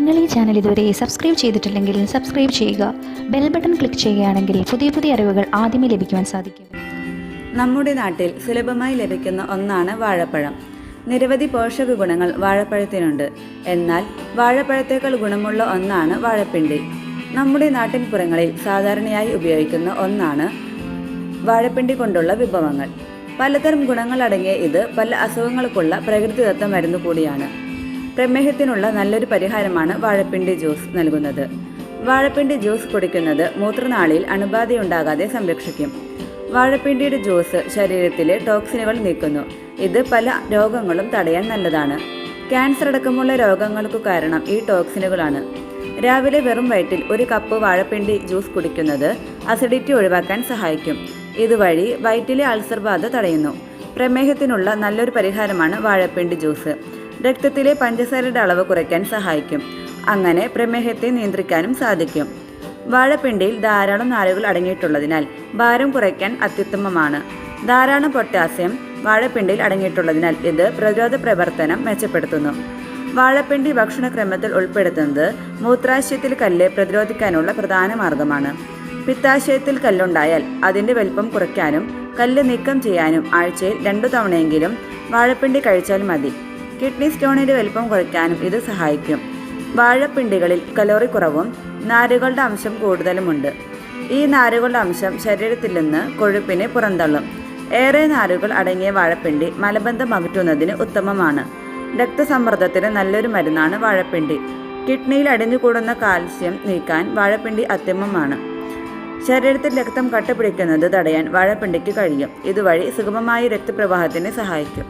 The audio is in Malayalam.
നിങ്ങൾ ഈ ചാനൽ ഇതുവരെ സബ്സ്ക്രൈബ് ചെയ്തിട്ടില്ലെങ്കിൽ സബ്സ്ക്രൈബ് ചെയ്യുക. ബെൽ ബട്ടൺ ക്ലിക്ക് ചെയ്യുകയാണെങ്കിൽ പുതിയ പുതിയ അറിവുകൾ ആദ്യമേ ലഭിക്കുവാൻ സാധിക്കും. നമ്മുടെ നാട്ടിൽ സുലഭമായി ലഭിക്കുന്ന ഒന്നാണ് വാഴപ്പഴം. നിരവധി പോഷക ഗുണങ്ങൾ വാഴപ്പഴത്തിനുണ്ട്. എന്നാൽ വാഴപ്പഴത്തേക്കാൾ ഗുണമുള്ള ഒന്നാണ് വാഴപ്പിണ്ടി. നമ്മുടെ നാട്ടിൻപുറങ്ങളിൽ സാധാരണയായി ഉപയോഗിക്കുന്ന ഒന്നാണ് വാഴപ്പിണ്ടി കൊണ്ടുള്ള വിഭവങ്ങൾ. പലതരം ഗുണങ്ങൾ അടങ്ങിയ ഇത് പല അസുഖങ്ങൾക്കുള്ള പ്രകൃതിദത്ത മരുന്ന് കൂടിയാണ്. പ്രമേഹത്തിനുള്ള നല്ലൊരു പരിഹാരമാണ് വാഴപ്പിണ്ടി ജ്യൂസ് നൽകുന്നത്. വാഴപ്പിണ്ടി ജ്യൂസ് കുടിക്കുന്നത് മൂത്രനാളിയിൽ അണുബാധയുണ്ടാകാതെ സംരക്ഷിക്കും. വാഴപ്പിണ്ടിയുടെ ജ്യൂസ് ശരീരത്തിലെ ടോക്സിനുകൾ നീക്കുന്നു. ഇത് പല രോഗങ്ങളും തടയാൻ നല്ലതാണ്. ക്യാൻസർ അടക്കമുള്ള രോഗങ്ങൾക്കു കാരണം ഈ ടോക്സിനുകളാണ്. രാവിലെ വെറും വയറ്റിൽ ഒരു കപ്പ് വാഴപ്പിണ്ടി ജ്യൂസ് കുടിക്കുന്നത് അസിഡിറ്റി ഒഴിവാക്കാൻ സഹായിക്കും. ഇതുവഴി വയറ്റിലെ അൾസർ ബാധ തടയുന്നു. പ്രമേഹത്തിനുള്ള നല്ലൊരു പരിഹാരമാണ് വാഴപ്പിണ്ടി ജ്യൂസ്. രക്തത്തിലെ പഞ്ചസാരയുടെ അളവ് കുറയ്ക്കാൻ സഹായിക്കും. അങ്ങനെ പ്രമേഹത്തെ നിയന്ത്രിക്കാനും സാധിക്കും. വാഴപ്പിണ്ടിയിൽ ധാരാളം നാരുകൾ അടങ്ങിയിട്ടുള്ളതിനാൽ ഭാരം കുറയ്ക്കാൻ അത്യുത്തമമാണ്. ധാരാളം പൊട്ടാസ്യം വാഴപ്പിണ്ടിയിൽ അടങ്ങിയിട്ടുള്ളതിനാൽ ഇത് പ്രതിരോധ പ്രവർത്തനം മെച്ചപ്പെടുത്തുന്നു. വാഴപ്പിണ്ടി ഭക്ഷണക്രമത്തിൽ ഉൾപ്പെടുത്തുന്നത് മൂത്രാശയത്തിൽ കല്ല് പ്രതിരോധിക്കാനുള്ള പ്രധാന മാർഗമാണ്. പിത്താശയത്തിൽ കല്ലുണ്ടായാൽ അതിൻ്റെ വലിപ്പം കുറയ്ക്കാനും കല്ല് നീക്കം ചെയ്യാനും ആഴ്ചയിൽ 2 തവണയെങ്കിലും വാഴപ്പിണ്ടി കഴിച്ചാൽ മതി. കിഡ്നി സ്റ്റോണിൻ്റെ വലിപ്പം കുറയ്ക്കാനും ഇത് സഹായിക്കും. വാഴപ്പിണ്ടികളിൽ കലോറി കുറവും നാരുകളുടെ അംശം കൂടുതലുമുണ്ട്. ഈ നാരുകളുടെ അംശം ശരീരത്തിൽ നിന്ന് കൊഴുപ്പിനെ പുറന്തള്ളും. ഏറെ നാരുകൾ അടങ്ങിയ വാഴപ്പിണ്ടി മലബന്ധം അകറ്റുന്നതിന് ഉത്തമമാണ്. രക്തസമ്മർദ്ദത്തിന് നല്ലൊരു മരുന്നാണ് വാഴപ്പിണ്ടി. കിഡ്നിയിൽ അടിഞ്ഞുകൂടുന്ന കാൽസ്യം നീക്കാൻ വാഴപ്പിണ്ടി അത്യുത്തമമാണ്. ശരീരത്തിൽ രക്തം കട്ടപിടിക്കുന്നത് തടയാൻ വാഴപ്പിണ്ടിക്ക് കഴിയും. ഇതുവഴി സുഗമമായ രക്തപ്രവാഹത്തിന് സഹായിക്കും.